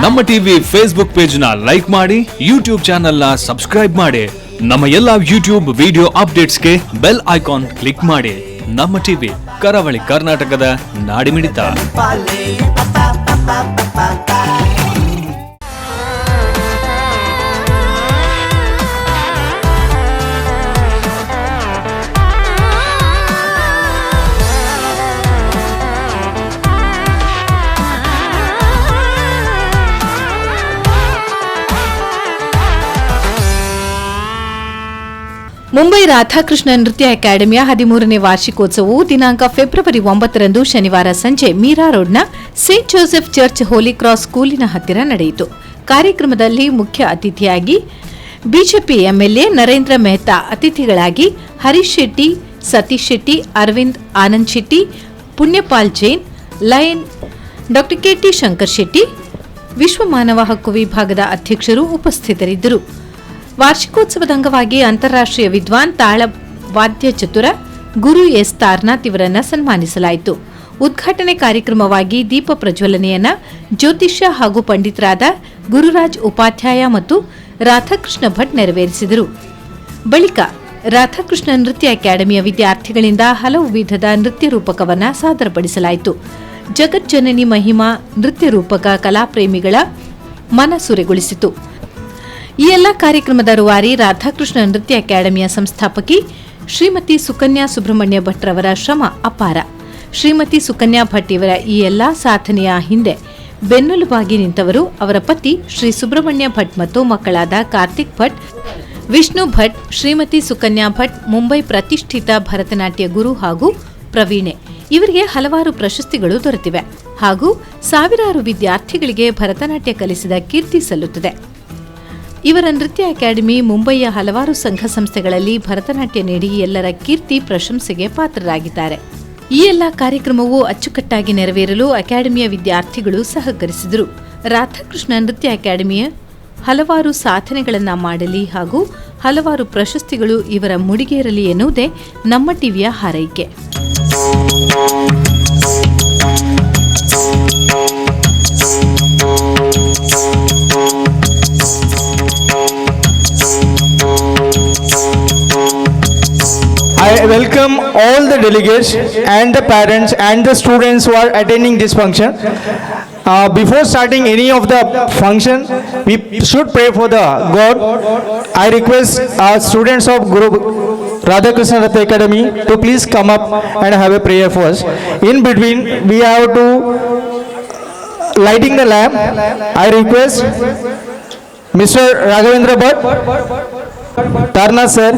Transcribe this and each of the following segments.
ನಮ್ಮ TV Facebook page ನ like ಮಾಡಿ, ಯೂಟ್ಯೂಬ್ ಚಾನೆಲ್ ನ ಸಬ್ಸ್ಕ್ರೈಬ್ ಮಾಡಿ. ನಮ್ಮ ಎಲ್ಲಾ ಯೂಟ್ಯೂಬ್ ವಿಡಿಯೋ ಅಪ್ಡೇಟ್ಸ್ಗೆ ಬೆಲ್ ಐಕಾನ್ ಕ್ಲಿಕ್ ಮಾಡಿ. ನಮ್ಮ ಟಿವಿ ಕರಾವಳಿ ಕರ್ನಾಟಕದ ನಾಡಿಮಿಡಿತ. ಮುಂಬೈ ರಾಧಾಕೃಷ್ಣ ನೃತ್ಯ ಅಕಾಡೆಮಿಯ 13ನೇ ವಾರ್ಷಿಕೋತ್ಸವವು ದಿನಾಂಕ ಫೆಬ್ರವರಿ 9ರಂದು ಶನಿವಾರ ಸಂಜೆ ಮೀರಾ ರೋಡ್ನ ಸೇಂಟ್ ಜೋಸೆಫ್ ಚರ್ಚ್ ಹೋಲಿ ಕ್ರಾಸ್ ಸ್ಕೂಲಿನ ಹತ್ತಿರ ನಡೆಯಿತು. ಕಾರ್ಯಕ್ರಮದಲ್ಲಿ ಮುಖ್ಯ ಅತಿಥಿಯಾಗಿ ಬಿಜೆಪಿ ಎಂಎಲ್ಎ ನರೇಂದ್ರ ಮೆಹ್ತಾ, ಅತಿಥಿಗಳಾಗಿ ಹರೀಶ್ ಶೆಟ್ಟಿ, ಸತೀಶ್ ಶೆಟ್ಟಿ, ಅರವಿಂದ್ ಆನಂದ್ ಶೆಟ್ಟಿ, ಪುಣ್ಯಪಾಲ್ ಜೈನ್, ಲಯನ್ ಡಾ ಕೆಟಿ ಶಂಕರ್ ಶೆಟ್ಟಿ, ವಿಶ್ವ ಮಾನವ ಹಕ್ಕು ವಿಭಾಗದ ಅಧ್ಯಕ್ಷರು ಉಪಸ್ಥಿತರಿದ್ದರು. ವಾರ್ಷಿಕೋತ್ಸವದ ಅಂಗವಾಗಿ ಅಂತಾರಾಷ್ಟ್ರೀಯ ವಿದ್ವಾನ್ ತಾಳ ವಾದ್ಯ ಚತುರ ಗುರು ಎಸ್ ತಾರ್ನಾಥ್ ಇವರನ್ನು ಸನ್ಮಾನಿಸಲಾಯಿತು. ಉದ್ಘಾಟನೆ ಕಾರ್ಯಕ್ರಮವಾಗಿ ದೀಪ ಪ್ರಜ್ವಲನೆಯನ್ನ ಜ್ಯೋತಿಷ್ಯ ಹಾಗೂ ಪಂಡಿತರಾದ ಗುರುರಾಜ್ ಉಪಾಧ್ಯಾಯ ಮತ್ತು ರಾಧಾಕೃಷ್ಣ ಭಟ್ ನೆರವೇರಿಸಿದರು. ಬಳಿಕ ರಾಧಾಕೃಷ್ಣ ನೃತ್ಯ ಅಕಾಡೆಮಿಯ ವಿದ್ಯಾರ್ಥಿಗಳಿಂದ ಹಲವು ವಿಧದ ನೃತ್ಯ ರೂಪಕವನ್ನು ಸಾದರಪಡಿಸಲಾಯಿತು. ಜಗಜ್ಜನನಿ ಮಹಿಮಾ ನೃತ್ಯ ರೂಪಕ ಕಲಾಪ್ರೇಮಿಗಳ ಮನಸೂರೆಗೊಳಿಸಿತು. ಈ ಎಲ್ಲ ಕಾರ್ಯಕ್ರಮದ ರೂವಾರಿ ರಾಧಾಕೃಷ್ಣ ನೃತ್ಯ ಅಕಾಡೆಮಿಯ ಸಂಸ್ಥಾಪಕಿ ಶ್ರೀಮತಿ ಸುಕನ್ಯಾ ಸುಬ್ರಹ್ಮಣ್ಯ ಭಟ್ ರವರ ಶ್ರಮ ಅಪಾರ. ಶ್ರೀಮತಿ ಸುಕನ್ಯಾ ಭಟ್ ಇವರ ಈ ಎಲ್ಲಾ ಸಾಧನೆಯ ಹಿಂದೆ ಬೆನ್ನೆಲುಬಾಗಿ ನಿಂತವರು ಅವರ ಪತಿ ಶ್ರೀ ಸುಬ್ರಹ್ಮಣ್ಯ ಭಟ್ ಮತ್ತು ಮಕ್ಕಳಾದ ಕಾರ್ತಿಕ್ ಭಟ್, ವಿಷ್ಣು ಭಟ್. ಶ್ರೀಮತಿ ಸುಕನ್ಯಾ ಭಟ್ ಮುಂಬೈ ಪ್ರತಿಷ್ಠಿತ ಭರತನಾಟ್ಯ ಗುರು ಹಾಗೂ ಪ್ರವೀಣೆ. ಇವರಿಗೆ ಹಲವಾರು ಪ್ರಶಸ್ತಿಗಳು ದೊರೆತಿವೆ ಹಾಗೂ ಸಾವಿರಾರು ವಿದ್ಯಾರ್ಥಿಗಳಿಗೆ ಭರತನಾಟ್ಯ ಕಲಿಸಿದ ಕೀರ್ತಿ ಸಲ್ಲುತ್ತದೆ. ಇವರ ನೃತ್ಯ ಅಕಾಡೆಮಿ ಮುಂಬಯಿಯ ಹಲವಾರು ಸಂಘ ಸಂಸ್ಥೆಗಳಲ್ಲಿ ಭರತನಾಟ್ಯ ನೀಡಿ ಎಲ್ಲರ ಕೀರ್ತಿ ಪ್ರಶಂಸೆಗೆ ಪಾತ್ರರಾಗಿದ್ದಾರೆ. ಈ ಎಲ್ಲ ಕಾರ್ಯಕ್ರಮವು ಅಚ್ಚುಕಟ್ಟಾಗಿ ನೆರವೇರಲು ಅಕಾಡೆಮಿಯ ವಿದ್ಯಾರ್ಥಿಗಳು ಸಹಕರಿಸಿದರು. ರಾಧಾಕೃಷ್ಣ ನೃತ್ಯ ಅಕಾಡೆಮಿಯ ಹಲವಾರು ಸಾಧನೆಗಳನ್ನು ಮಾಡಲಿ ಹಾಗೂ ಹಲವಾರು ಪ್ರಶಸ್ತಿಗಳು ಇವರ ಮುಡಿಗೇರಲಿ ಎನ್ನುವುದೇ ನಮ್ಮ ಟಿವಿಯ ಹಾರೈಕೆ. I welcome all the delegates and the parents and the students who are attending this function. Before starting any of the function, we should pray for the God. I request our students of Guru Radhakrishna Nritya Academy to please come up and have a prayer for us. In between, we have to lighting the lamp. I request Mr. Raghavendra Bhatt, Tarnath sir,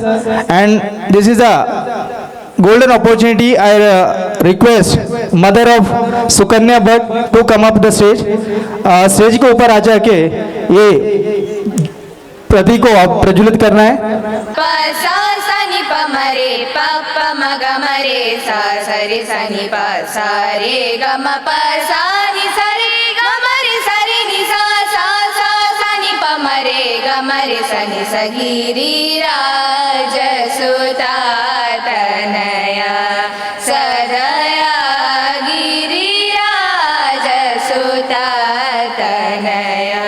and this is a golden opportunity. I request mother of Sukanya Bhatt to come up the stage. Stage के ऊपर आ जाके ये प्रतीक को प्रज्वलित करना है. प सा सा नि प म रे प प म ग म रे सा सा रे सा नि प सा रे ग म प सा नि सा रे ग म रे सा रे नि सा सा सा सा नि प म रे ग म रे सा नि सा गिरिराज सुता तनया सदया गिरिराज सुता Tanaya.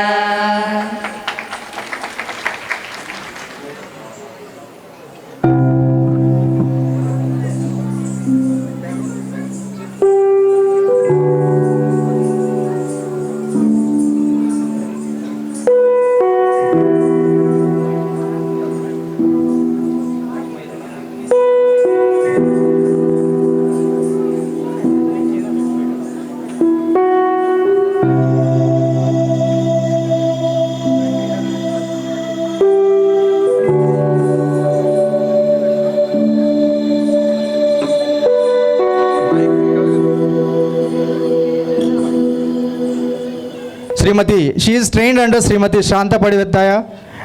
She is trained under Srimati Shanta Padivataya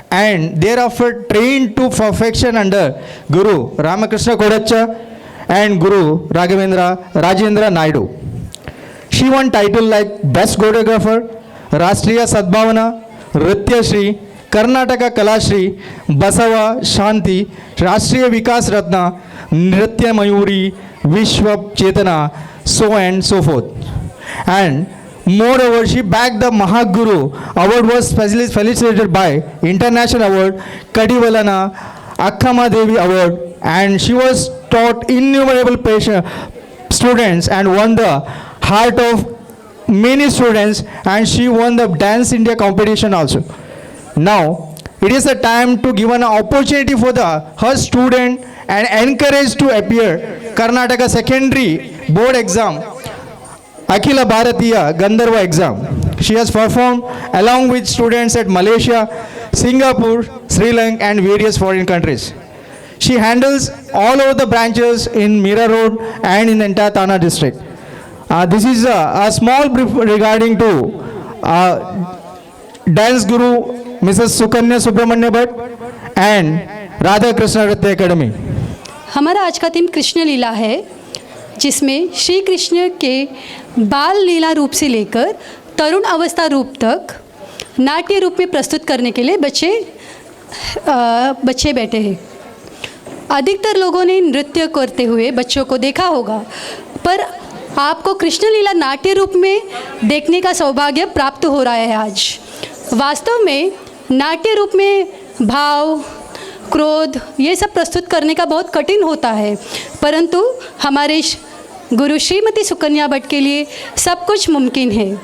and thereafter trained to perfection under Guru Ramakrishna Kodacha and Guru Rajendra Naidu. She won title like Best Choreographer, Rashtriya Sadbhavana, Nritya Shri, Karnataka Kalashri, Basava Shanti, Rashtriya Vikas Ratna, Nritya Mayuri, Vishwa Chetana, so and so forth. And Moreover, she bagged the Mahaguru award was specially felicitated by International Award, Kadivalana, Akkama Devi Award, and she was taught innumerable students and won the heart of many students, and she won the Dance India competition also. Now, it is the time to give an opportunity for her student and encourage to appear Karnataka secondary board exam, Akhila Bharatiya Gandharva exam. She has performed along with students at Malaysia, Singapore, Sri Lanka and various foreign countries. She handles all over the branches in Mira Road and in entire Thana district. This is a small brief regarding to dance guru Mrs. Sukanya Subramanya Bhatt and Radha Krishna Nritya Academy. हमारा आज का theme Krishna लीला है, जिसमें श्री कृष्ण के बाल लीला रूप से लेकर तरुण अवस्था रूप तक नाट्य रूप में प्रस्तुत करने के लिए बच्चे बैठे हैं। अधिकतर लोगों ने नृत्य करते हुए बच्चों को देखा होगा, पर आपको कृष्ण लीला नाट्य रूप में देखने का सौभाग्य प्राप्त हो रहा है आज। वास्तव में नाट्य रूप में भाव, क्रोध ये सब प्रस्तुत करने का बहुत कठिन होता है, परंतु हमारे गुरु श्रीमती सुकन्या भट्ट के लिए सब कुछ मुमकिन है।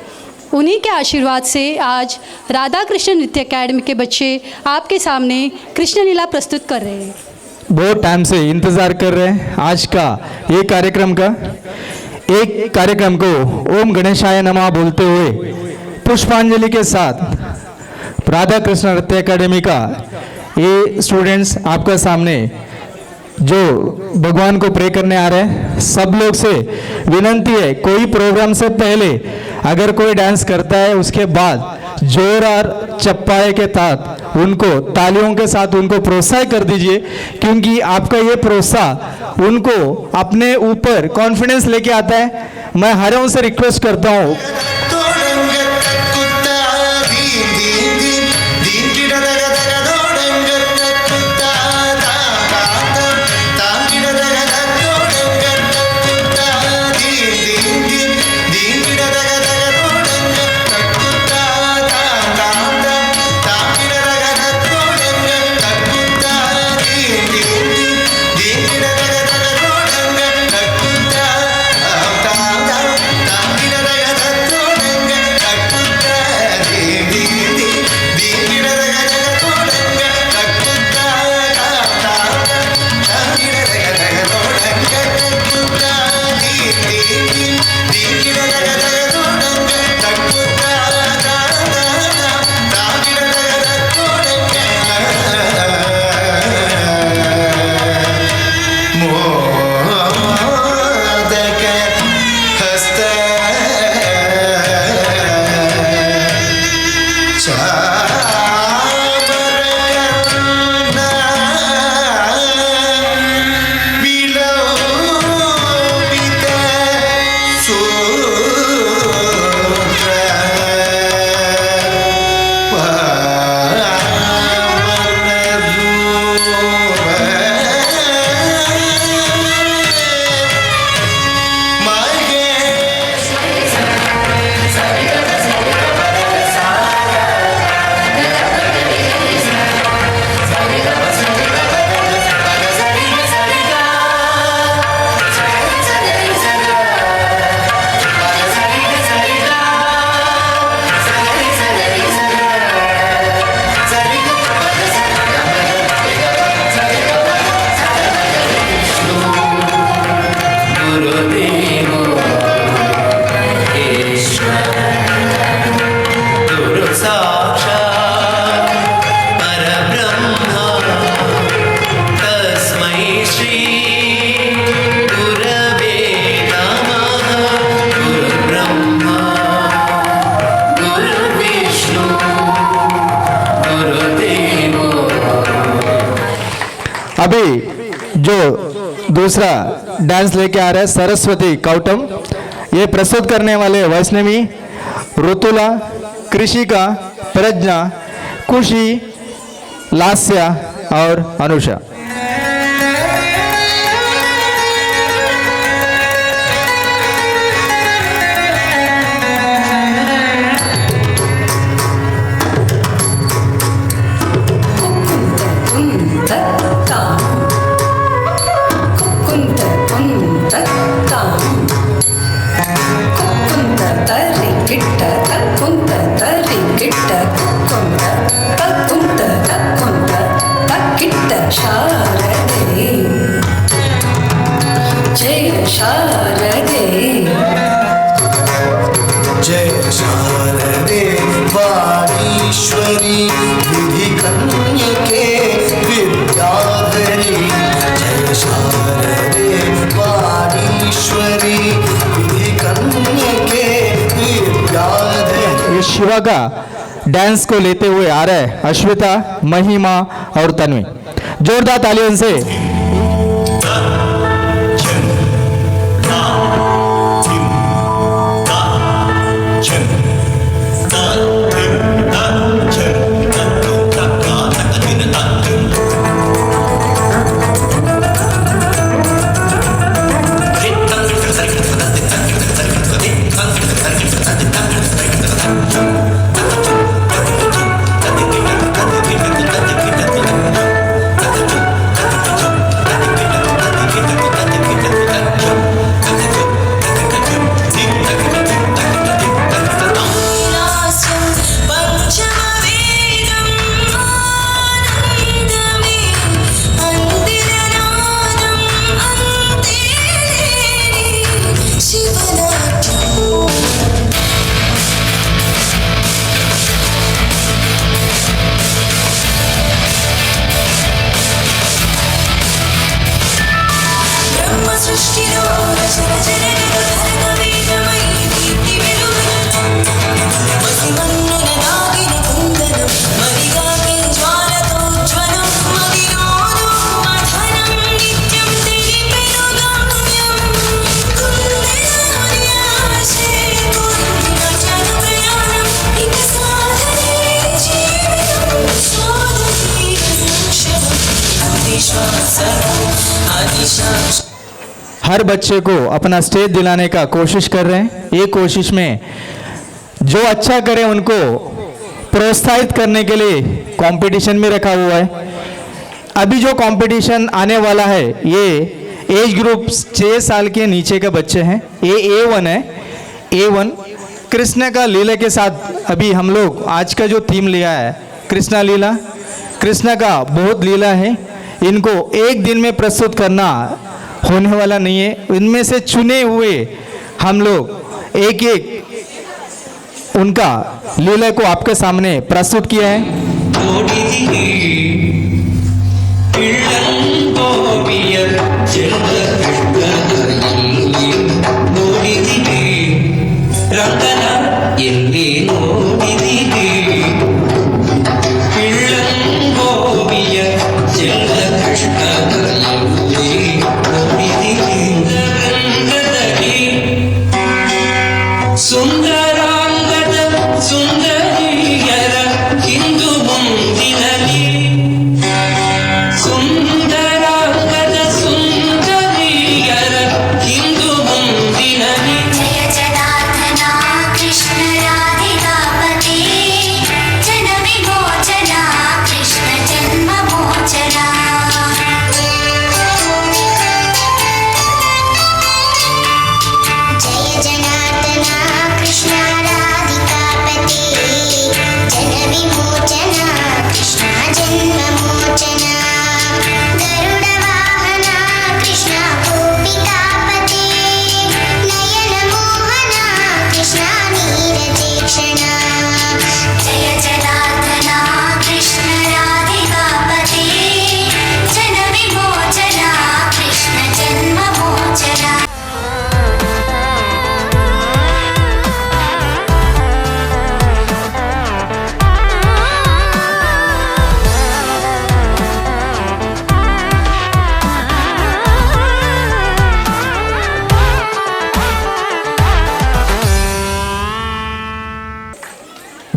उन्हीं के आशीर्वाद से आज राधा कृष्ण नृत्य अकेडमी के बच्चे आपके सामने कृष्ण लीला प्रस्तुत कर रहे हैं। बहुत टाइम से इंतज़ार कर रहे हैं आज का ये कार्यक्रम का। एक कार्यक्रम को ओम गणेशाय नमः बोलते हुए पुष्पांजलि के साथ राधा कृष्ण नृत्य अकेडमी का ये स्टूडेंट्स आपका सामने जो भगवान को प्रे करने आ रहे हैं। सब लोग से विनंती है, कोई प्रोग्राम से पहले अगर कोई डांस करता है उसके बाद जोर और चप्पाए के साथ उनको तालियों के साथ उनको प्रोत्साहित कर दीजिए, क्योंकि आपका ये प्रोत्साहन उनको अपने ऊपर कॉन्फिडेंस लेके आता है। मैं हर उनसे रिक्वेस्ट करता हूँ अभी जो दूसरा डांस लेके आ रहा है सरस्वती कौटम, ये प्रस्तुत करने वाले वैष्णवी, ऋतुला, कृषिका, प्रज्ञा, खुशी, लास्या और अनुषा। ಕಿಟ್ಟ ತಕ್ಕುಂತ ತರಿ ಕಿಟ್ಟ ಕುಕ್ಕುಂತ ತಕ್ಕುಂತ ತಕ್ಕುಂತ ತಕ್ಕಿಟ್ಟ ಶಾರದೆ ಜಯ ಶಾರದೆ जय शारदे वाणीश्वरी विधि कन्यके विद्याधरी जय शारदे वाणीश्वरी विधि कन्यके विद्याधरी। ये शिवा का डांस को लेते हुए आ रहे हैं अश्विता, महिमा और तन्वी। जोरदार तालियों से हर बच्चे को अपना स्टेज दिलाने का कोशिश कर रहे हैं। ये कोशिश में जो अच्छा करे उनको प्रोत्साहित करने के लिए कंपटीशन में रखा हुआ है। अभी जो कंपटीशन आने वाला है ये एज ग्रुप 6 साल के नीचे के बच्चे हैं। ये A1 है। A1 कृष्ण का लीला के साथ अभी हम लोग आज का जो थीम लिया है कृष्णा लीला। कृष्ण का बहुत लीला है, इनको एक दिन में प्रस्तुत करना होने वाला नहीं है। इनमें से चुने हुए हम लोग एक एक उनका लीला को आपके सामने प्रस्तुत किया है।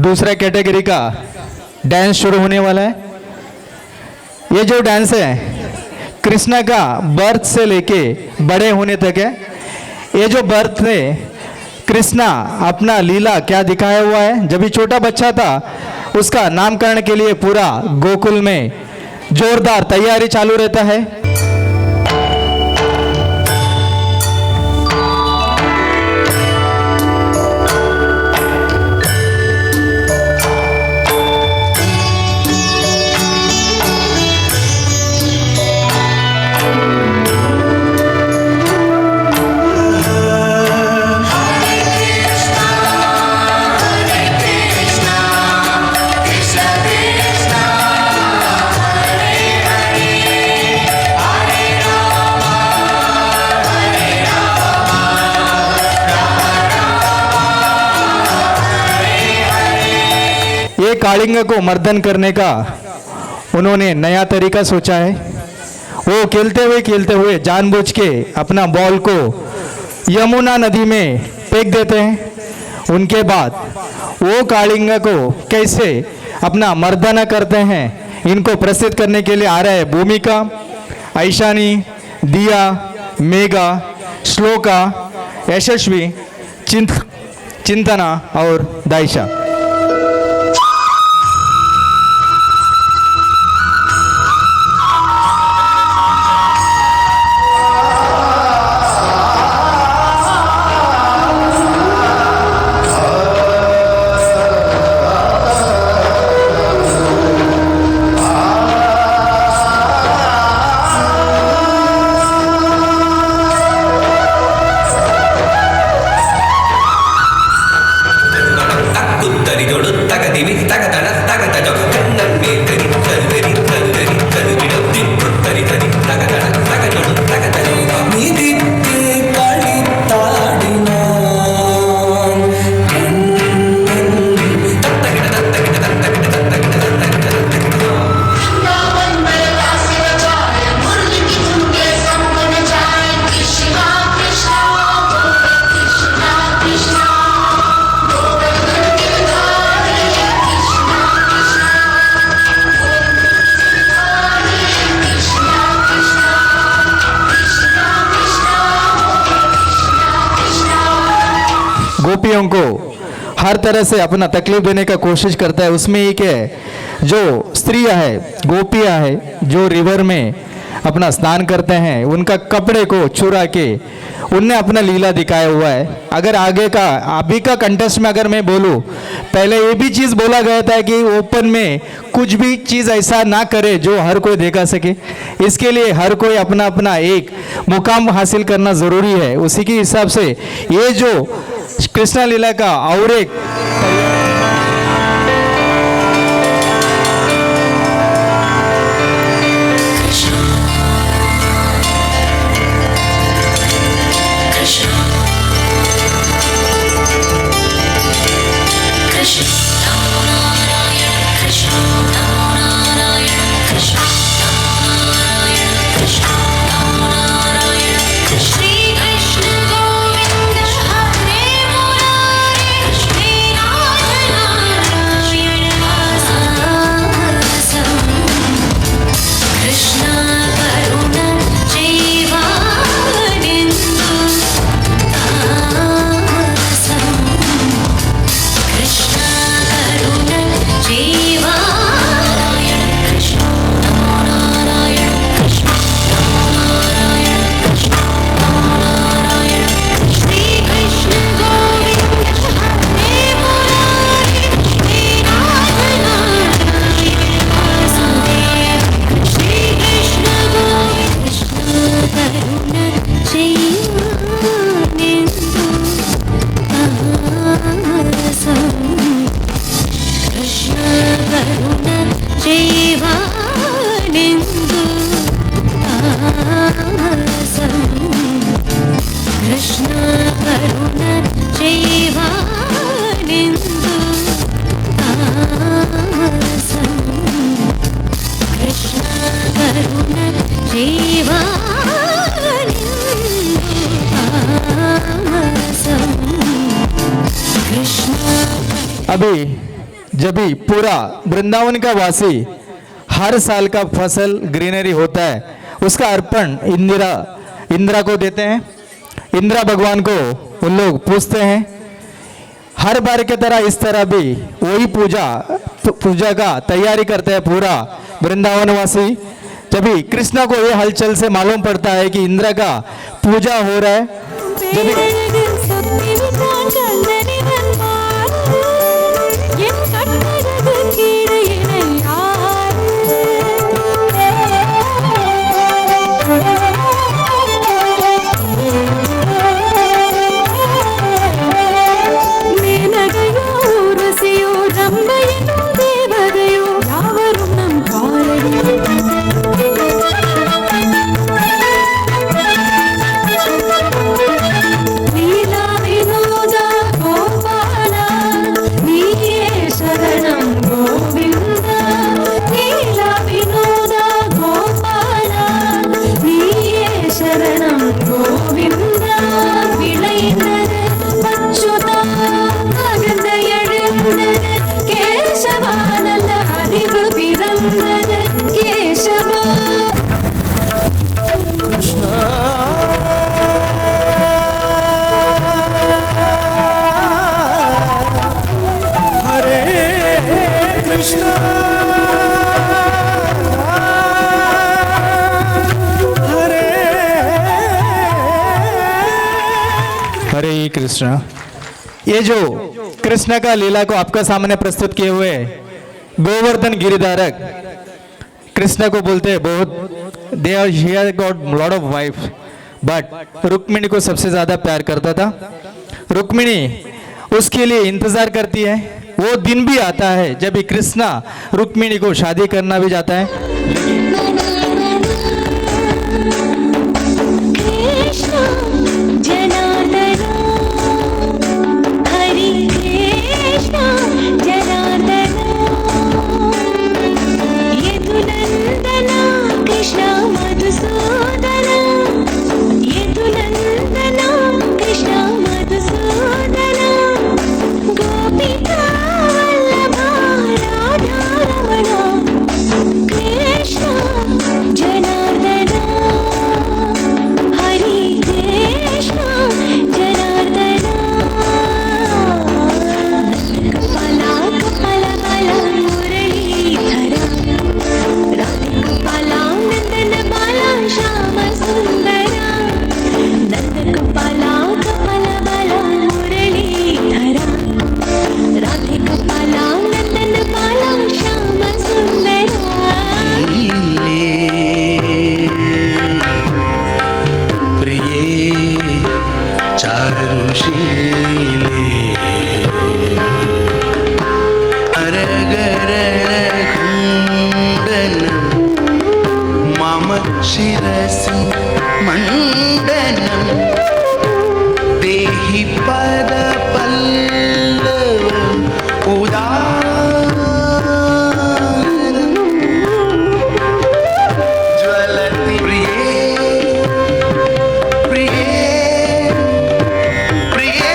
दूसरा कैटेगरी का डांस शुरू होने वाला है। ये जो डांस है कृष्णा का बर्थ से लेके बड़े होने तक है। ये जो बर्थ है कृष्णा अपना लीला क्या दिखाया हुआ है। जब भी छोटा बच्चा था उसका नामकरण के लिए पूरा गोकुल में जोरदार तैयारी चालू रहता है। ये कालिंग को मर्दन करने का उन्होंने नया तरीका सोचा है। वो खेलते हुए जानबूझ के अपना बॉल को यमुना नदी में फेंक देते हैं। उनके बाद वो कालिंग को कैसे अपना मर्दना करते हैं, इनको प्रसिद्ध करने के लिए आ रहे हैं भूमिका, ऐशानी, दिया, मेघा, श्लोका, यशस्वी, चिंतना और दाइशा। गोपियों को हर तरह से अपना तकलीफ देने का कोशिश करता है। उसमें एक है जो स्त्रियां है, गोपियां है, जो रिवर में अपना स्नान करते हैं, उनका कपड़े को चुरा के उनने अपना लीला दिखाया हुआ है। अगर आगे का अभी का कंटेस्ट में अगर मैं बोलूं, पहले ये भी चीज़ बोला गया था कि ओपन में कुछ भी चीज़ ऐसा ना करे जो हर कोई देखा सके। इसके लिए हर कोई अपना अपना एक मुकाम हासिल करना ज़रूरी है। उसी के हिसाब से ये जो कृष्णा लीला का और एक अभी जब भी पूरा वृंदावन का वासी हर साल का फसल ग्रीनरी होता है, उसका अर्पण इंदिरा को देते हैं। इंदिरा भगवान को उन लोग पूजते हैं। हर बार की तरह इस तरह भी वही पूजा का तैयारी करते हैं पूरा वृंदावन वासी। जब भी कृष्णा को ये हलचल से मालूम पड़ता है कि इंदिरा का पूजा हो रहा है, कृष्ण। ये जो कृष्ण का लीला को आपका सामने प्रस्तुत किए हुए गोवर्धन गिरिधारक कृष्ण को बोलते हैं बहुत they are here got lot of wife, but Rukmini को सबसे ज्यादा प्यार करता था। रुक्मिणी उसके लिए इंतजार करती है। वो दिन भी आता है जब कृष्णा रुक्मिणी को शादी करना भी जाता है। शिरसि मण्डनं देहि पदपल्लवम् उदारं ज्वलति प्रिये प्रिये प्रिये।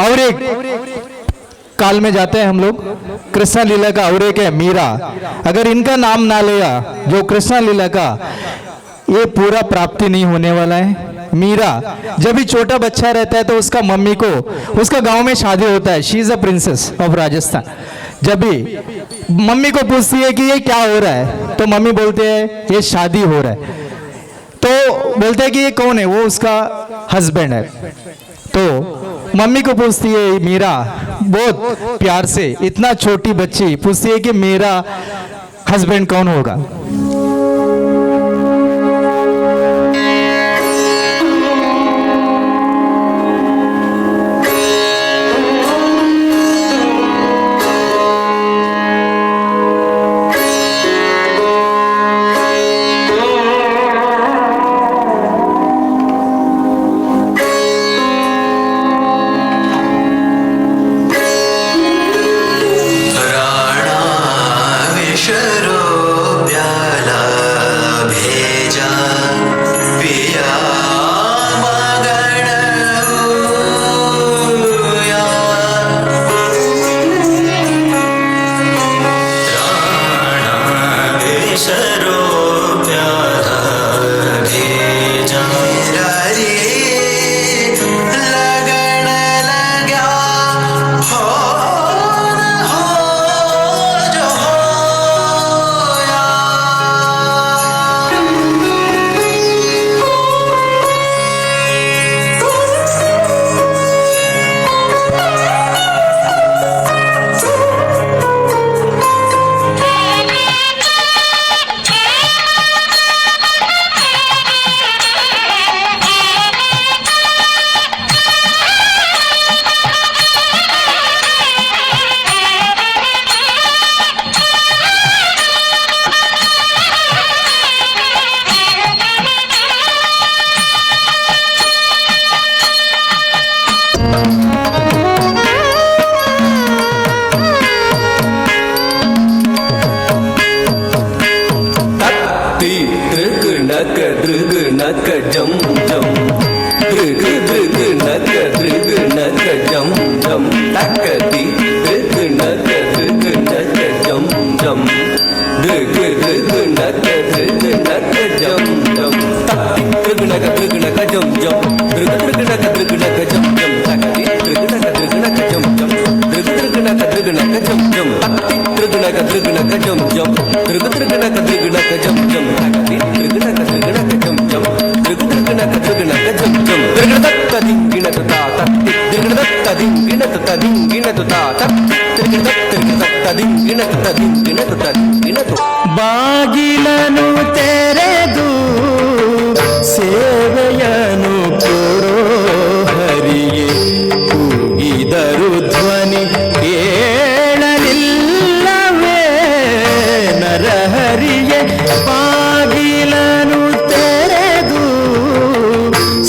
और एक काल में जाते हैं हम लोग। कृष्ण लीला का और एक है मीरा। अगर इनका नाम ना लिया जो कृष्ण लीला का, ये पूरा प्राप्ति नहीं होने वाला है। मीरा जब भी छोटा बच्चा रहता है तो उसका मम्मी को उसका गांव में शादी होता है। She is a princess of Rajasthan. जब भी मम्मी को पूछती है कि ये क्या हो रहा है तो मम्मी बोलते हैं ये शादी हो रहा है। तो बोलते हैं कि ये कौन है, वो उसका हस्बैंड है। तो मम्मी को पूछती है मीरा बहुत प्यार से, इतना छोटी बच्ची पूछती है कि मेरा हस्बैंड कौन होगा। लगन लगा हो नक जम जम दृग दृग नक दृग नक जम जम तक दी दृग नक जम जम दृग दृग नक जम जम तक दृग नक जम जम दृग दृग नक जम जम तक दी दृग नक जम जम दृग दृग नक जम जम तक दृग नक जम जम दृग दृग नक जम जम तक दी दृग नक जम जम दृग दृग नक जम जम दृग दत्त दिंगिणत ता तक दृग दत्त दिंगिणत ता दिंगिणत ता तक दृग दत्त दिंगिणत ता दिंगिणत ता दिंगिणत ಬಾಗಿಲನು ತೆರೆದು ಸೇವೆಯನು ಕೊಡೋ ಹರಿಗೆ ಕೂಗಿದರು ಧ್ವನಿ ಕೇಳಲಿಲ್ಲವೇ ನರಹರಿಗೆ ಬಾಗಿಲನು ತೆರೆದು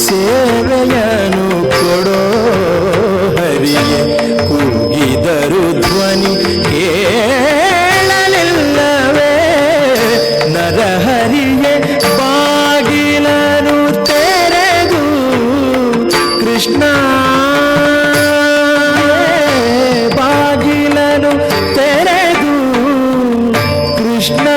ಸೇವೆಯನು ಕೊಡೋ ಹರಿಗೆ ಕೂಗಿದರು ಧ್ವನಿ ನರಹರಿಯೇ ಬಾಗಿಲನು ತೆರೆದು ಕೃಷ್ಣ ಬಾಗಿಲನು ತೆರೆದು ಕೃಷ್ಣ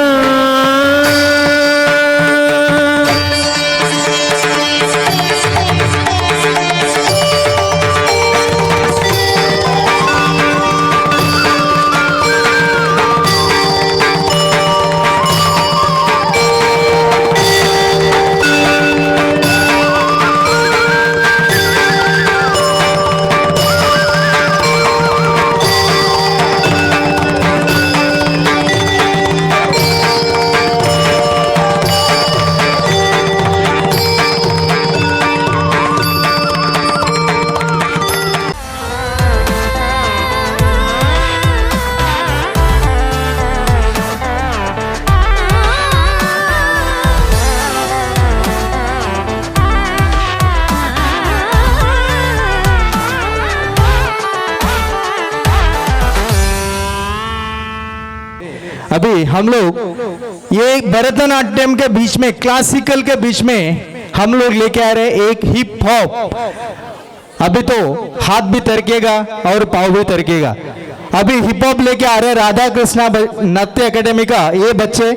अभी हम लोग ये भरतनाट्यम के बीच में क्लासिकल के बीच में हम लोग लेके आ रहे हैं एक हिप हॉप। अभी तो हाथ भी तरकेगा और पाँव भी तरकेगा। अभी हिप हॉप लेके आ रहे हैं राधा कृष्णा नृत्य एकेडमी का ये बच्चे।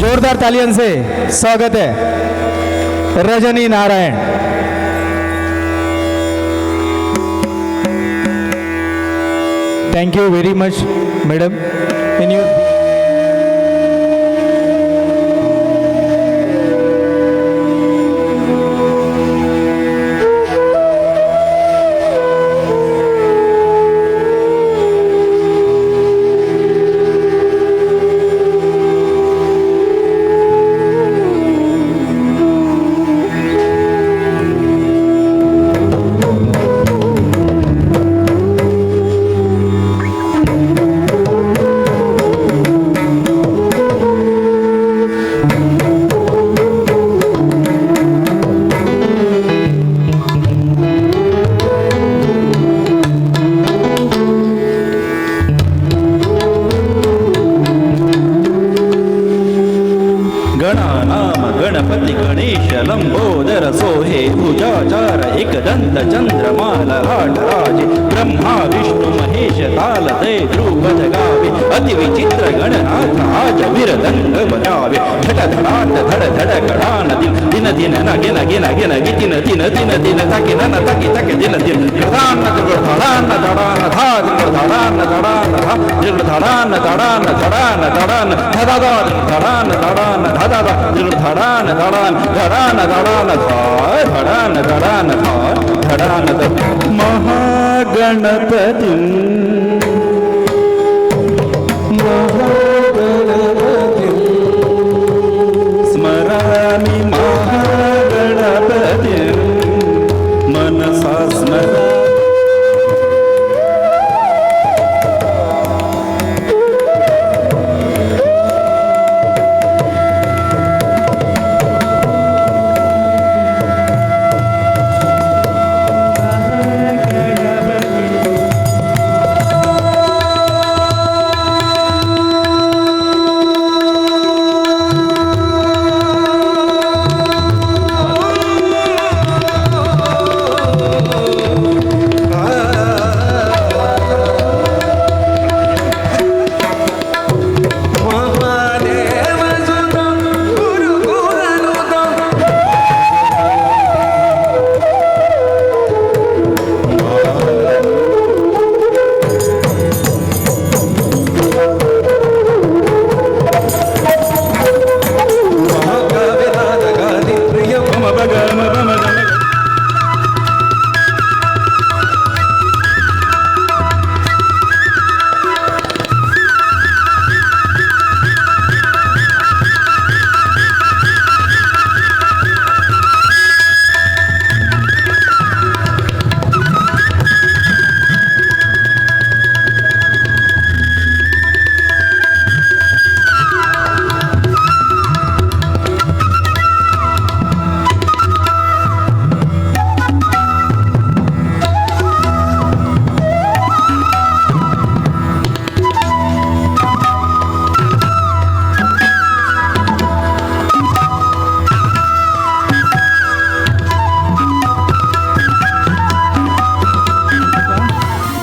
जोरदार तालियों से स्वागत है Rajni Narayan. Thank you very much madam in you. Ganpati Ganesh Lambodar सोहे भुजाचार एकदंत चंद्रमाल हाटराज ब्रह्मा विष्णु महेश ताल दय ध्रुपद गावे अति विचित्र गणनाथ आज विरदंग बजावे धड़ धड़ान धड़ धड़ गड़ान दिन दिन न गिन गिन गिन गिन दिन दिन दिन तक न तक तक दिन दिन धड़ान धड़ान धड़ान धा धड़ान धड़ान धा धड़ान धड़ान धड़ान धड़ान धड़ा धड़ान धड़ान धड़ा धड़ान धड़ान धड़ान धड़ान धा धड़ान धड़ान धा धड़ान महागणपति स्मरामि महागणपति मनसा स्मरा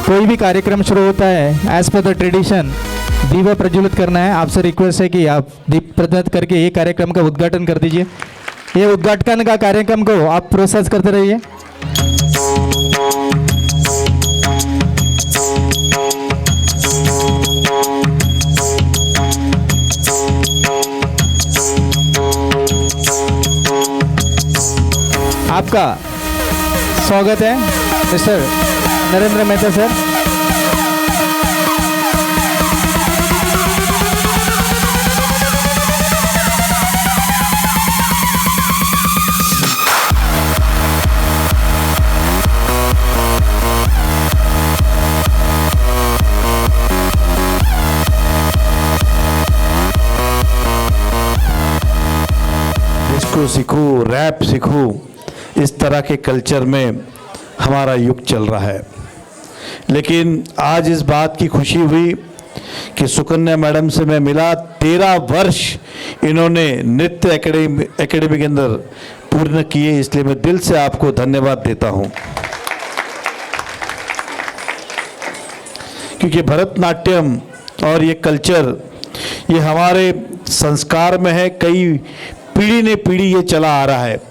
कोई भी कार्यक्रम शुरू होता है एज पर द ट्रेडिशन दीवा प्रज्वलित करना है। आपसे रिक्वेस्ट है कि आप दीप प्रज्वलित करके ये कार्यक्रम का उद्घाटन कर दीजिए। ये उद्घाटन का कार्यक्रम को आप प्रोसेस करते रहिए। आपका स्वागत है mister Narendra Mehta sir. Disco सीखूं, रैप सीखूं, इस तरह के कल्चर में हमारा युग चल रहा है। लेकिन आज इस बात की खुशी हुई कि सुकन्या मैडम से मैं मिला। 13 वर्ष इन्होंने नृत्य एकेडमी के अंदर पूर्ण किए, इसलिए मैं दिल से आपको धन्यवाद देता हूं। क्योंकि भरतनाट्यम और ये कल्चर ये हमारे संस्कार में है, कई पीढ़ी ने पीढ़ी ये चला आ रहा है।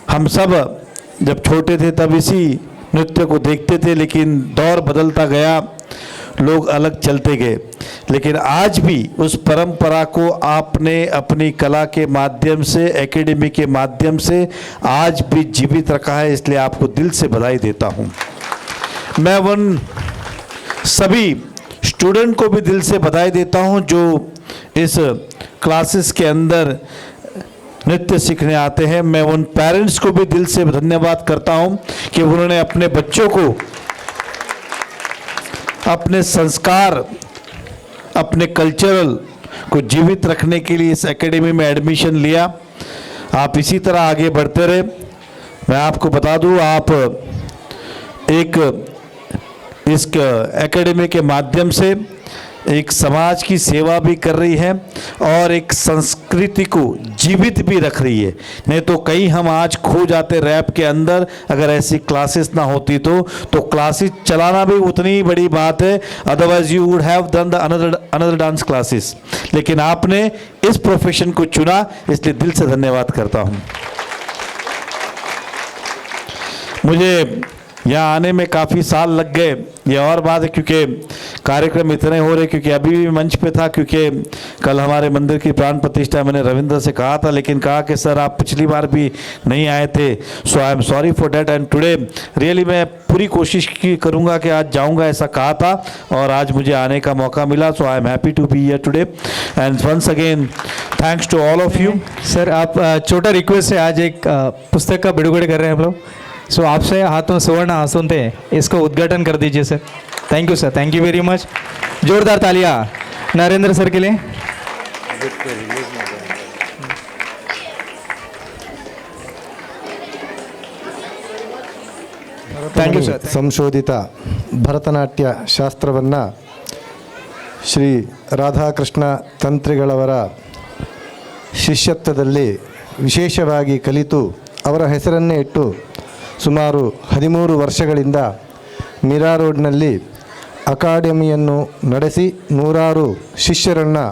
हम सब जब छोटे थे तब इसी नृत्य को देखते थे, लेकिन दौर बदलता गया, लोग अलग चलते गए। लेकिन आज भी उस परंपरा को आपने अपनी कला के माध्यम से, एकेडमी के माध्यम से आज भी जीवित रखा है, इसलिए आपको दिल से बधाई देता हूं। मैं उन सभी स्टूडेंट को भी दिल से बधाई देता हूं जो इस क्लासेस के अंदर नृत्य सीखने आते हैं। मैं उन पेरेंट्स को भी दिल से धन्यवाद करता हूं कि उन्होंने अपने बच्चों को अपने संस्कार, अपने कल्चरल को जीवित रखने के लिए इस एकेडमी में एडमिशन लिया। आप इसी तरह आगे बढ़ते रहे। मैं आपको बता दूं, आप एक इस एकेडमी के माध्यम से एक समाज की सेवा भी कर रही है और एक संस्कृति को जीवित भी रख रही है। नहीं तो कहीं हम आज खो जाते रैप के अंदर, अगर ऐसी क्लासेस ना होती तो क्लासेस चलाना भी उतनी ही बड़ी बात है, otherwise you would have done the another dance classes. लेकिन आपने इस प्रोफेशन को चुना, इसलिए दिल से धन्यवाद करता हूँ। मुझे यहाँ आने में काफ़ी साल लग गए, ये और बात है, क्योंकि कार्यक्रम इतने हो रहे, क्योंकि अभी भी मंच पे था, क्योंकि कल हमारे मंदिर की प्राण प्रतिष्ठा मैंने रविंद्र से कहा था, लेकिन कहा कि सर आप पिछली बार भी नहीं आए थे, so I am sorry for that and today really मैं पूरी कोशिश की करूँगा कि आज जाऊँगा, ऐसा कहा था और आज मुझे आने का मौका मिला। So I am happy to be here today and once again thanks to all of you. Sir आप छोटा रिक्वेस्ट है, आज एक पुस्तक का बिಡುಗಡೆ कर रहे हैं हम लोग, सो आपसे हाथों सुवर्ण आसन थे, इसको उद्घाटन कर दीजिए सर। Thank you sir, thank you very much. जोरदार तालियां नरेंद्र सर के लिए। Thank you sir. ಸಂಶೋಧಿತ ಭರತನಾಟ್ಯ ಶಾಸ್ತ್ರವನ್ನು ಶ್ರೀ ರಾಧಾಕೃಷ್ಣ ತಂತ್ರಿಗಳವರ ಶಿಷ್ಯತ್ವದಲ್ಲಿ ವಿಶೇಷವಾಗಿ ಕಲಿತು ಅವರ ಹೆಸರನ್ನೇ ಇಟ್ಟು ಸುಮಾರು 13 ವರ್ಷಗಳಿಂದ ಮೀರಾ ರೋಡ್ನಲ್ಲಿ ಅಕಾಡೆಮಿಯನ್ನು ನಡೆಸಿ ನೂರಾರು ಶಿಷ್ಯರನ್ನು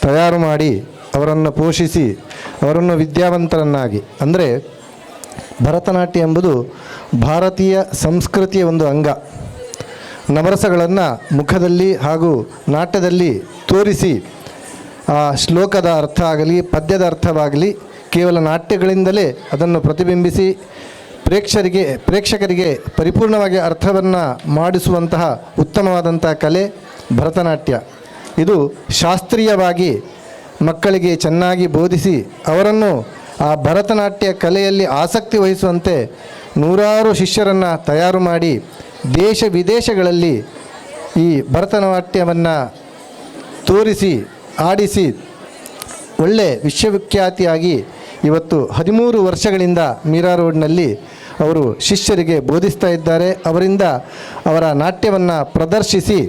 ತಯಾರು ಮಾಡಿ ಅವರನ್ನು ಪೋಷಿಸಿ ಅವರನ್ನು ವಿದ್ಯಾವಂತರನ್ನಾಗಿ, ಅಂದರೆ ಭರತನಾಟ್ಯ ಎಂಬುದು ಭಾರತೀಯ ಸಂಸ್ಕೃತಿಯ ಒಂದು ಅಂಗ. ನವರಸಗಳನ್ನು ಮುಖದಲ್ಲಿ ಹಾಗೂ ನಾಟ್ಯದಲ್ಲಿ ತೋರಿಸಿ ಆ ಶ್ಲೋಕದ ಅರ್ಥ ಆಗಲಿ ಪದ್ಯದ ಅರ್ಥವಾಗಲಿ ಕೇವಲ ನಾಟ್ಯಗಳಿಂದಲೇ ಅದನ್ನು ಪ್ರತಿಬಿಂಬಿಸಿ ಪ್ರೇಕ್ಷಕರಿಗೆ ಪರಿಪೂರ್ಣವಾಗಿ ಅರ್ಥವನ್ನು ಮಾಡಿಸುವಂತಹ ಉತ್ತಮವಾದಂಥ ಕಲೆ ಭರತನಾಟ್ಯ. ಇದು ಶಾಸ್ತ್ರೀಯವಾಗಿ ಮಕ್ಕಳಿಗೆ ಚೆನ್ನಾಗಿ ಬೋಧಿಸಿ ಅವರನ್ನು ಆ ಭರತನಾಟ್ಯ ಕಲೆಯಲ್ಲಿ ಆಸಕ್ತಿ ವಹಿಸುವಂತೆ ನೂರಾರು ಶಿಷ್ಯರನ್ನು ತಯಾರು ಮಾಡಿ ದೇಶ ವಿದೇಶಗಳಲ್ಲಿ ಈ ಭರತನಾಟ್ಯವನ್ನು ತೋರಿಸಿ ಆಡಿಸಿ ಒಳ್ಳೆ ವಿಶ್ವವಿಖ್ಯಾತಿಯಾಗಿ ಇವತ್ತು 13 ವರ್ಷಗಳಿಂದ ಮೀರಾ ರೋಡ್ನಲ್ಲಿ ಅವರು ಶಿಷ್ಯರಿಗೆ ಬೋಧಿಸ್ತಾ ಇದ್ದಾರೆ. ಅವರಿಂದ ಅವರ ನಾಟ್ಯವನ್ನು ಪ್ರದರ್ಶಿಸಿ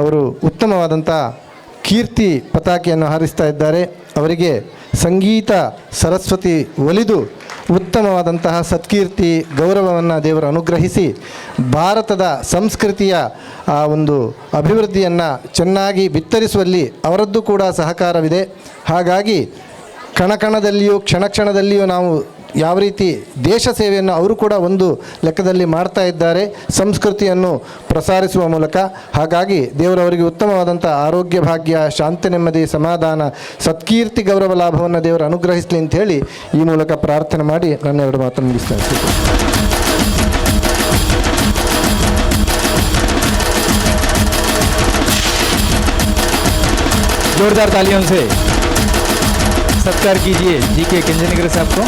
ಅವರು ಉತ್ತಮವಾದಂಥ ಕೀರ್ತಿ ಪತಾಕೆಯನ್ನು ಹಾರಿಸ್ತಾ ಇದ್ದಾರೆ. ಅವರಿಗೆ ಸಂಗೀತ ಸರಸ್ವತಿ ಒಲಿದು ಉತ್ತಮವಾದಂತಹ ಸತ್ಕೀರ್ತಿ ಗೌರವವನ್ನು ದೇವರು ಅನುಗ್ರಹಿಸಿ ಭಾರತದ ಸಂಸ್ಕೃತಿಯ ಆ ಒಂದು ಅಭಿವೃದ್ಧಿಯನ್ನು ಚೆನ್ನಾಗಿ ಬಿತ್ತರಿಸುವಲ್ಲಿ ಅವರದ್ದು ಕೂಡ ಸಹಕಾರವಿದೆ. ಹಾಗಾಗಿ ಕಣಕಣದಲ್ಲಿಯೂ ಕ್ಷಣಕ್ಷಣದಲ್ಲಿಯೂ ನಾವು ಯಾವ ರೀತಿ ದೇಶ ಸೇವೆಯನ್ನು ಅವರು ಕೂಡ ಒಂದು ಲೆಕ್ಕದಲ್ಲಿ ಮಾಡ್ತಾ ಇದ್ದಾರೆ ಸಂಸ್ಕೃತಿಯನ್ನು ಪ್ರಸಾರಿಸುವ ಮೂಲಕ. ಹಾಗಾಗಿ ದೇವರವರಿಗೆ ಉತ್ತಮವಾದಂಥ ಆರೋಗ್ಯ ಭಾಗ್ಯ, ಶಾಂತಿ, ನೆಮ್ಮದಿ, ಸಮಾಧಾನ, ಸತ್ಕೀರ್ತಿ, ಗೌರವ ಲಾಭವನ್ನು ದೇವರು ಅನುಗ್ರಹಿಸಲಿ ಅಂತ ಹೇಳಿ ಈ ಮೂಲಕ ಪ್ರಾರ್ಥನೆ ಮಾಡಿ ನನ್ನ 2 ಮಾತನ್ನು ಮುಗಿಸ್ತೇನೆ. जोरदार तालियों से सत्कार कीजिए जी के कंजनेकर साहब को।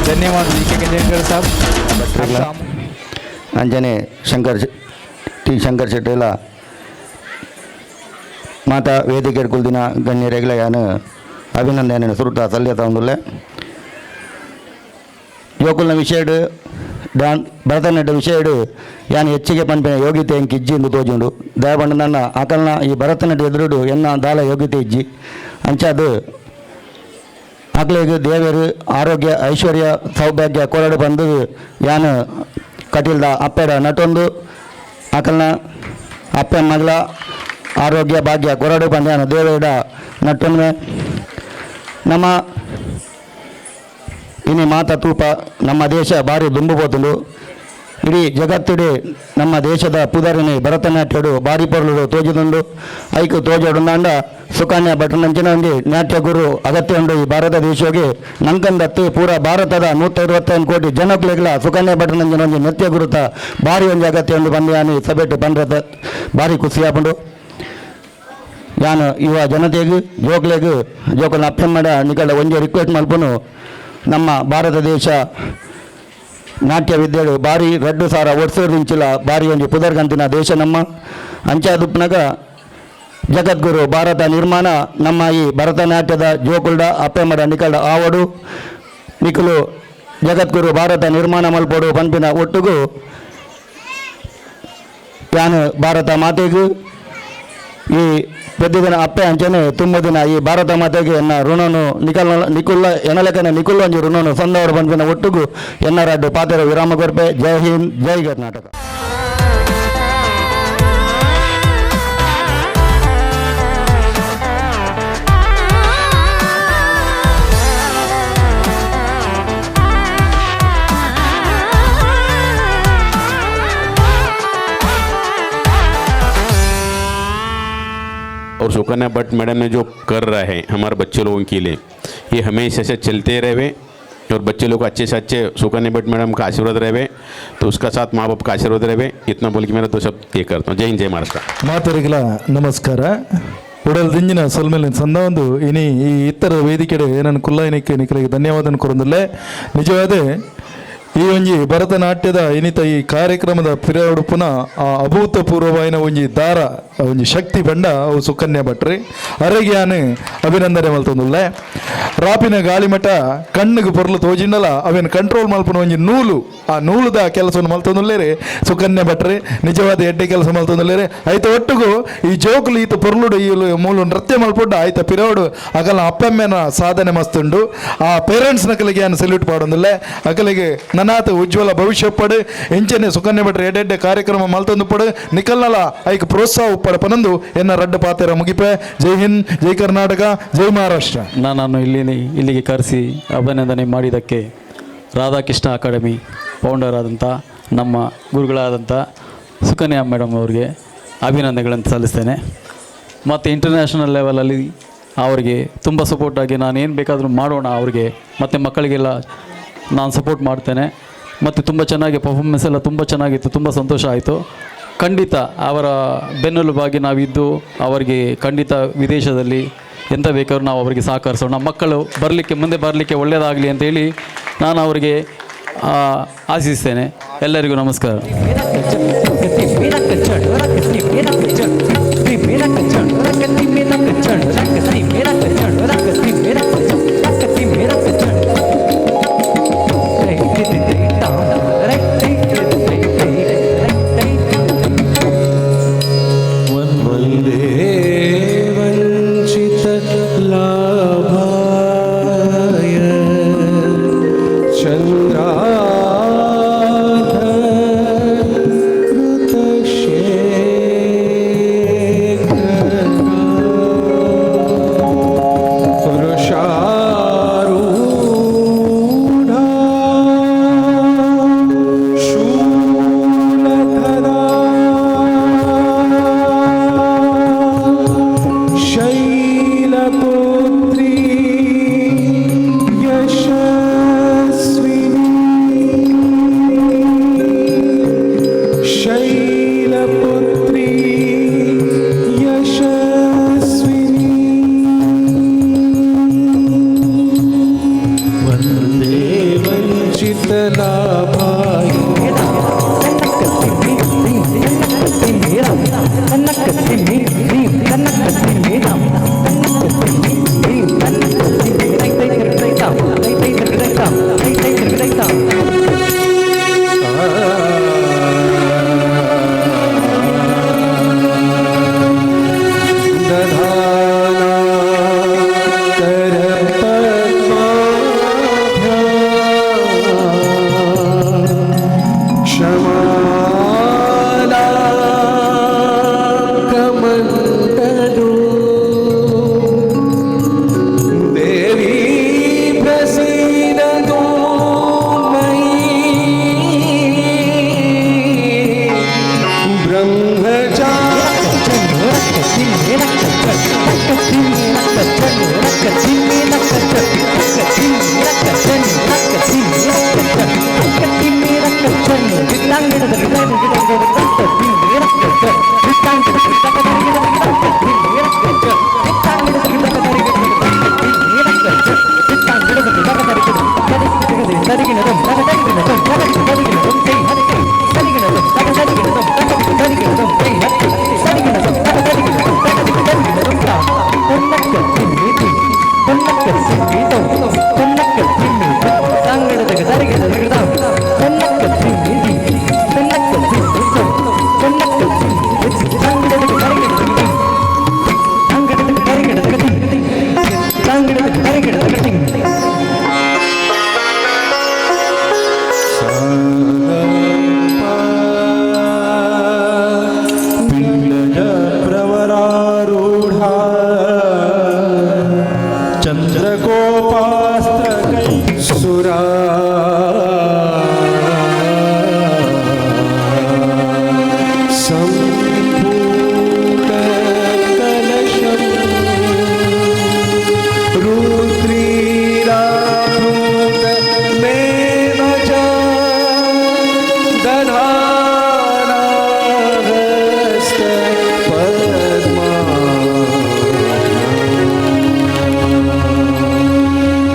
धन्यवाद जी के कंजनेकर साहब। अंजने शंकर टी शंकर शेट्टीला माता ವೇದಿಕೆ ಕುಲ್ದಿನ ಗಣ್ಯರಿಗೆ ನಾನು ಅಭಿನಂದನೆ ಸುರುತ್ತಾ ಸಲ್ಲಿಸ್ತಾ ಉಂದುಲ್ಲೆ. ಯೋಕುಲ್ನ ವಿಷಯಡು ಭರತನಾಟ್ಯ ವಿಷಯಡು ಯಾನು ಹೆಚ್ಚಿಗೆ ಪಂಪಿನ ಯೋಗ್ಯತೆ ಎಂಕ್ ಇಜ್ಜಿ ಎಂದು ತೋಜುಂಡು ದಯಪಂಡು ನನ್ನ ಆಕಲ್ನ ಈ ಭರತನಾಟ್ಯ ಎದುರುಡು ಎನ್ನ ದಾಲ ಯೋಗ್ಯತೆ ಇಜ್ಜಿ ಅಂಚಾದು ಆಕಲಿಗೆ ದೇವರು ಆರೋಗ್ಯ ಐಶ್ವರ್ಯ ಸೌಭಾಗ್ಯ ಕೊರಡು ಬಂದು ಯಾನು ಕಟಿಲ್ದ ಅಪ್ಪೆಡ ನಟೊಂದು ಆಕಲ್ನ ಅಪ್ಪೆ ಮಗಳ ಆರೋಗ್ಯ ಭಾಗ್ಯ ಕೊರಡು ಬಂದು ಯಾನು ದೇವರ ನಟೊಂದು ನಮ್ಮ ಇನಿ ಮಾತ ತೂಪ ನಮ್ಮ ದೇಶ ಭಾರಿ ದುಂಬುಬೋತುಂಡು. ಇಡೀ ಜಗತ್ತಿಡೆ ನಮ್ಮ ದೇಶದ ಪುದರಿನಿ ಭರತನಾಟ್ಯಡು ಭಾರಿ ಪೊರ್ಲು ತೋಜುದುಂಡು. ಐಕು ತೋಜುಂಡ ಸುಕನ್ಯಾ ಭಟ್ನಂಚಿನ ಒಂದು ನಾಟ್ಯ ಗುರು ಅಗತ್ಯ ಉಂಡು ಈ ಭಾರತ ದೇಶಕ್ಕೆ. ನಂಕಂದತ್ತು ಪೂರ ಭಾರತದ 125 ಕೋಟಿ ಜನಕ್ಲೆಗ್ಲ ಸುಕನ್ಯಾ ಭಟ್ನಂಚಿನ ಒಂದು ನೃತ್ಯ ಗುರುತ ಭಾರಿ ಒಂದು ಅಗತ್ಯ ಉಂಡು ಬಂದು ಯಾನು ಸಭೆಟ್ಟು ಬಂದ್ರತ ಭಾರಿ ಖುಷಿಯಾಪುಂಡು. ಯಾನು ಯುವ ಜನತೆಗೂ ಜೋಕ್ಲೆಗೂ ಜೋಕಲ್ನ ಅಪ್ಪೆಮ್ಮಡ ನಿಕಟ ಒಂದೇ ರಿಕ್ವೆಸ್ಟ್ ಮಲ್ಪನು ನಮ್ಮ ಭಾರತ ದೇಶ ನಾಟ್ಯ ವಿದ್ಯೆಗಳು ಭಾರಿ 2 ಸಾವಿರ ವರ್ಷದಿಂಚಿಲ ಭಾರಿ ಒಂದು ಪುದರ್ಗಂತಿನ ದೇಶ ನಮ್ಮ ಅಂಚಾದುಪ್ನಾಗ ಜಗದ್ಗುರು ಭಾರತ ನಿರ್ಮಾಣ ನಮ್ಮ ಈ ಭರತನಾಟ್ಯದ ಜೋಕುಲ್ಡ ಅಪ್ಪೆಮಡ ನಿಕಲ್ಡ ಆವಡು ನಿಖಲು ಜಗದ್ಗುರು ಭಾರತ ನಿರ್ಮಾಣ ಮಲ್ಪಡು ಪಂಪಿನ ಒಟ್ಟುಗೂ ಯಾನು ಭಾರತ ಮಾತೆಗೂ ಈ ಪ್ರತಿ ದಿನ ಅಪ್ಪೆ ಅಂಚನೆ ತುಂಬ ದಿನ ಈ ಭಾರತ ಮಾತೆಗೆ ಎನ್ನ ಋಣನು ನಿಕುಲ್ಲ ಎನಲೆಕನ ನಿಕುಲ್ಲ ಒಂಜಿ ಋಣನು ಸಂದವಡು ಬಂದಿನ ಒಟ್ಟಿಗೂ ಎನ್ನರಡ್ಡು ಪಾತ್ರ ವಿರಾಮ ಕೊರ್ಪೆ. ಜೈ ಹಿಂದ್, ಜೈ ಕರ್ನಾಟಕ. और सुकन्या भट्ट मैडम ने जो कर रहा है हमारे बच्चे लोगों के लिए, ये हमेशा से चलते रहे और बच्चे लोग को अच्छे से अच्छे सुकन्या भट्ट मैडम का आशीर्वाद रहे, तो उसका साथ माँ बाप का आशीर्वाद रहे. इतना बोल के मेरा तो सब ये करता हूँ. जय हिंद, जय महाराष्ट्र. ಮಾತರಿಗಳ ನಮಸ್ಕಾರ. ಉಡಲ್ದಿಂಜಿನ ಸೊಲ್ಮೇಲಿನ ಸಂದವೊಂದು ಇನಿ ಈ ಇತರ ವೇದಿಕೆಡೆ ಏನನ್ನು ಕುಲ್ಲಾಯಿನಿಕ್ಕೆ ನಿಖಲಿಗೆ ಧನ್ಯವಾದ ಕೊರೊಂದಿಲ್ಲೆ. ನಿಜವಾದ ಈ ಒಂಜಿ ಭರತನಾಟ್ಯದ ಇನಿತ ಈ ಕಾರ್ಯಕ್ರಮದ ಪಿರವಡುಪುನ ಅಭೂತಪೂರ್ವವಾಯಿನ ಒಂಜಿ ದಾರ ಒಂಜಿ ಶಕ್ತಿ ಬಂಡ ಅವು ಸುಕನ್ಯಾ ಭಟ್ರಿ ಅರೆಗ್ಯಾನು ಅಭಿನಂದನೆ ಮಲ್ತೊಂದುಲ್ಲೆ. ರಾಪಿನ ಗಾಳಿಮಠ ಕಣ್ಣಿಗೆ ಪೊರ್ಲು ತೋಜಿಂಡಲ ಅವೇನು ಕಂಟ್ರೋಲ್ ಮಲ್ಪನ ಒಂಜಿ ನೂಲು, ಆ ನೂಲುದ ಕೆಲಸವನ್ನು ಮಲ್ತೊಂದುಲ್ಲೇರಿ ಸುಕನ್ಯಾ ಭಟ್ರಿ ನಿಜವಾದ ಎಡ್ಡೆ ಕೆಲಸ ಮಲ್ತೊಂದುಲ್ಲೇರಿ. ಐತ ಒಟ್ಟಿಗೂ ಈ ಜೋಕುಲು ಈತ ಪೊರ್ಲುಡು ಈ ಮೂಲು ನೃತ್ಯ ಮಲ್ಪುಡ್ಡ ಆಯ್ತ ಪಿರವಡು ಅಕಲ ಅಪ್ಪಮ್ಮೆನ ಸಾಧನೆ ಮಸ್ತುಂಡು. ಆ ಪೇರೆಂಟ್ಸ್ ನಕಲಿಗೆ ಏನು ಸಲ್ಯೂಟ್ ಪಾಡೊಂದುಲ್ಲೆ. ಅಕಲಿಗೆ ನನಾತ ಉಜ್ವಲ ಭವಿಷ್ಯ ಪಡು ಎಂಚನೆ ಸುಕನ್ಯಾ ಭಟ್ರಿ ಎಡ್ಡೆ ಕಾರ್ಯಕ್ರಮ ಮಲ್ತೊಂದು ಪಡು ನಿಕಲ್ನಲ ಐಕ್ ಪ್ರೋತ್ಸಾಹ ಉಪ್ಪಡ ಪನಂದು ಎನ್ನ ರಡ್ಡ ಪಾತೆರ ಮುಗಿಪೆ. ಜೈ ಹಿಂದ್, ಜೈ ಕರ್ನಾಟಕ, ಜೈ ಮಹಾರಾಷ್ಟ್ರ. ನನ್ನನ್ನು ಇಲ್ಲಿಗೆ ಕರೆಸಿ ಅಭಿನಂದನೆ ಮಾಡಿದ್ದಕ್ಕೆ ರಾಧಾಕೃಷ್ಣ ಅಕಾಡೆಮಿ ಫೌಂಡರ್ ಆದಂಥ ನಮ್ಮ ಗುರುಗಳಾದಂಥ ಸುಕನ್ಯಾ ಮೇಡಮ್ ಅವರಿಗೆ ಅಭಿನಂದನೆಗಳನ್ನು ಸಲ್ಲಿಸ್ತೇನೆ. ಮತ್ತು ಇಂಟರ್ನ್ಯಾಷನಲ್ ಲೆವೆಲಲ್ಲಿ ಅವರಿಗೆ ತುಂಬ ಸಪೋರ್ಟಾಗಿ ನಾನು ಏನು ಬೇಕಾದರೂ ಮಾಡೋಣ ಅವರಿಗೆ ಮತ್ತು ಮಕ್ಕಳಿಗೆಲ್ಲ ನಾನು ಸಪೋರ್ಟ್ ಮಾಡ್ತೇನೆ. ಮತ್ತು ತುಂಬ ಚೆನ್ನಾಗಿ ಪರ್ಫಾರ್ಮೆನ್ಸ್ ಎಲ್ಲ ತುಂಬ ಚೆನ್ನಾಗಿತ್ತು, ತುಂಬ ಸಂತೋಷ ಆಯಿತು. ಖಂಡಿತ ಅವರ ಬೆನ್ನೆಲುಬಾಗಿ ನಾವಿದ್ದು ಅವರಿಗೆ ಖಂಡಿತ ವಿದೇಶದಲ್ಲಿ ಎಂತ ಬೇಕಾದ್ರೂ ನಾವು ಅವರಿಗೆ ಸಹಕರಿಸೋಣ. ಮಕ್ಕಳು ಮುಂದೆ ಬರಲಿಕ್ಕೆ ಒಳ್ಳೆಯದಾಗಲಿ ಅಂತೇಳಿ ನಾನು ಅವರಿಗೆ ಆಶಿಸ್ತೇನೆ. ಎಲ್ಲರಿಗೂ ನಮಸ್ಕಾರ.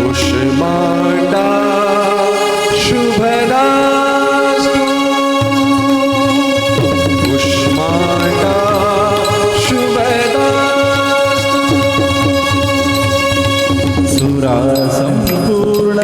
उष्माटा शुभदास्तु उष्माटा शुभदास्तु सुरा संपूर्ण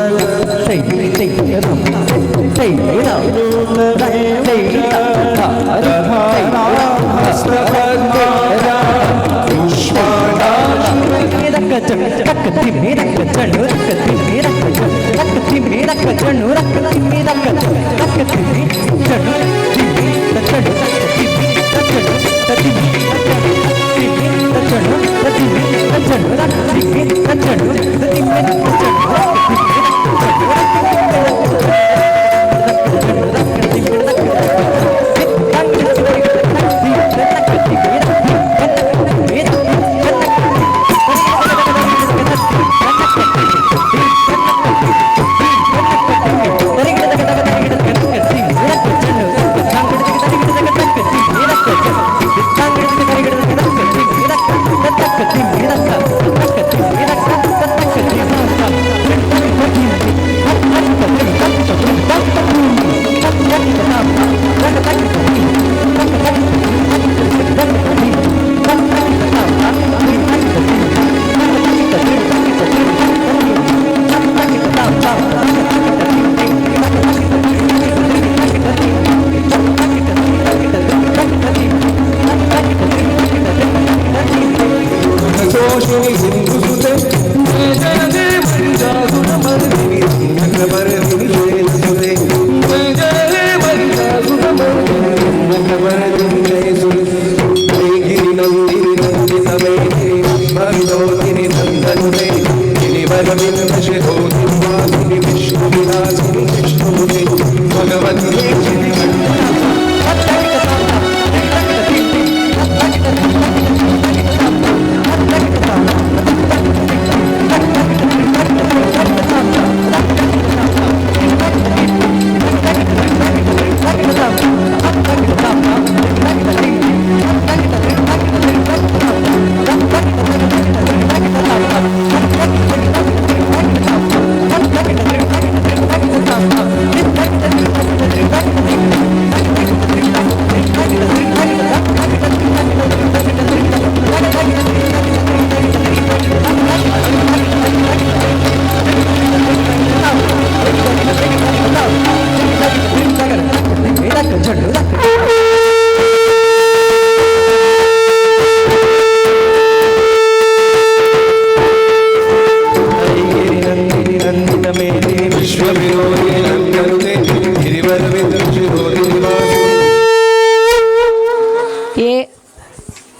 ये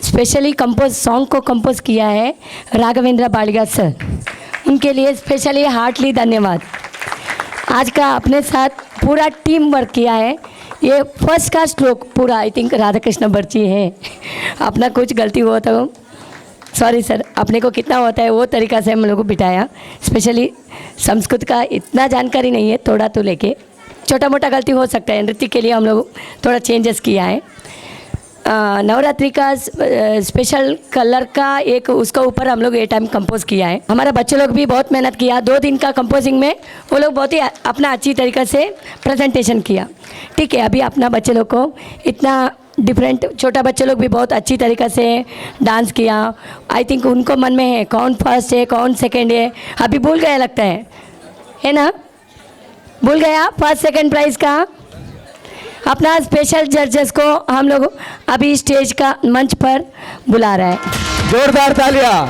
स्पेशली कंपोज सॉन्ग को कंपोज किया है राघवेंद्र बालिगा सर, उनके लिए स्पेशली हार्टली धन्यवाद। आज का अपने साथ पूरा टीम वर्क किया है। ये फर्स्ट का स्ट्रोक पूरा आई थिंक राधा कृष्ण बर्ची है। अपना कुछ गलती हुआ तो सॉरी सर, अपने को कितना होता है वो तरीका से हम लोग को बिठाया। स्पेशली संस्कृत का इतना जानकारी नहीं है, थोड़ा तो लेके छोटा मोटा गलती हो सकता है। नृत्य के लिए हम लोग थोड़ा चेंजेस किया है। नवरात्रि का स्पेशल कलर का एक उसका ऊपर हम लोग ये टाइम कंपोज किया है। हमारा बच्चे लोग भी बहुत मेहनत किया। 2 दिन का कंपोजिंग में वो लोग बहुत ही अपना अच्छी तरीक़े से प्रेजेंटेशन किया। ठीक है, अभी अपना बच्चे लोग को इतना डिफरेंट, छोटा बच्चे लोग भी बहुत अच्छी तरीक़े से डांस किया। आई थिंक उनको मन में है कौन फर्स्ट है कौन सेकेंड है, अभी भूल गया लगता है ना, भूल गया फर्स्ट सेकेंड प्राइज़ का। अपना स्पेशल जजेस को हम लोग अभी स्टेज का मंच पर बुला रहे हैं। जोरदार तालियां।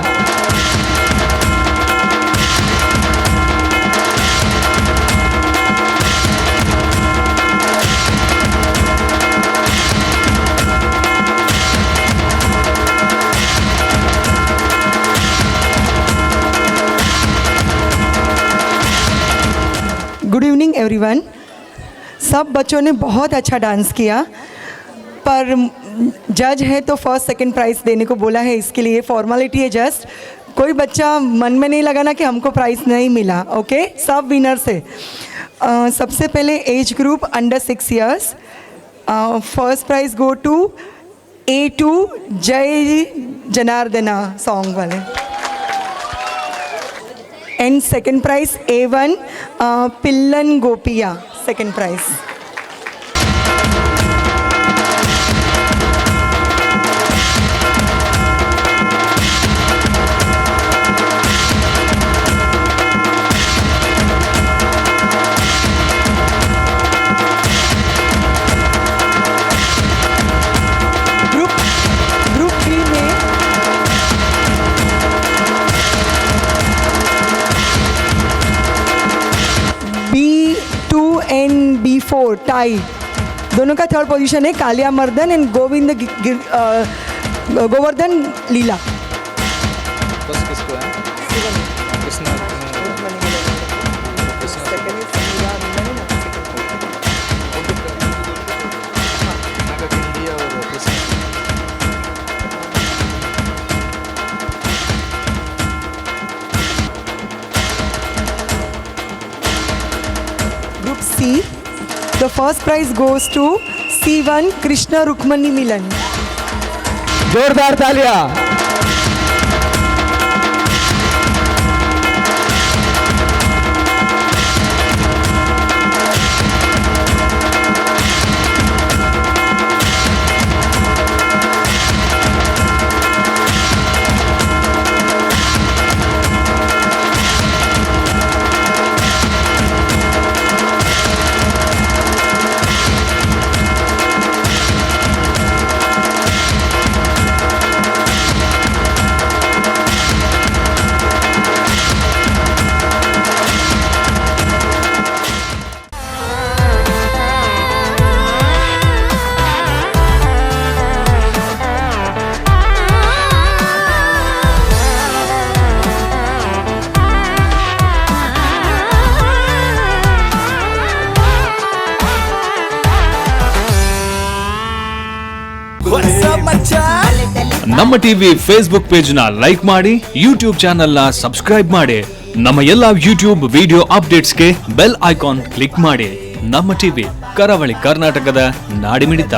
Good evening everyone. सब बच्चों ने बहुत अच्छा डांस किया, पर जज है तो फर्स्ट सेकंड प्राइज़ देने को बोला है, इसके लिए फॉर्मेलिटी है जस्ट। कोई बच्चा मन में नहीं लगाना कि हमको प्राइज़ नहीं मिला। ओके, सब विनर्स है। सबसे पहले age group under 6 years first prize go to A2 Jai Janardana song वाले. एंड सेकेंड प्राइज A1 पिल्लन गोपिया second prize. B2 and B4 tie, दोनों का थर्ड पोजीशन है. कालिया मर्दन and Govardhan Leela. C. The first prize goes to C1 Krishna Rukmani Milan. जोरदार तालियां. ನಮ್ಮ ಟಿವಿ ಫೇಸ್ಬುಕ್ ಪೇಜ್ ನ ಲೈಕ್ ಮಾಡಿ, ಯೂಟ್ಯೂಬ್ ಚಾನೆಲ್ ನ ಸಬ್ಸ್ಕ್ರೈಬ್ ಮಾಡಿ. ನಮ್ಮ ಎಲ್ಲಾ ಯೂಟ್ಯೂಬ್ ವಿಡಿಯೋ ಅಪ್ಡೇಟ್ಸ್ಗೆ ಬೆಲ್ ಐಕಾನ್ ಕ್ಲಿಕ್ ಮಾಡಿ. ನಮ್ಮ ಟಿವಿ ಕರಾವಳಿ ಕರ್ನಾಟಕದ ನಾಡಿಮಿಡಿತ.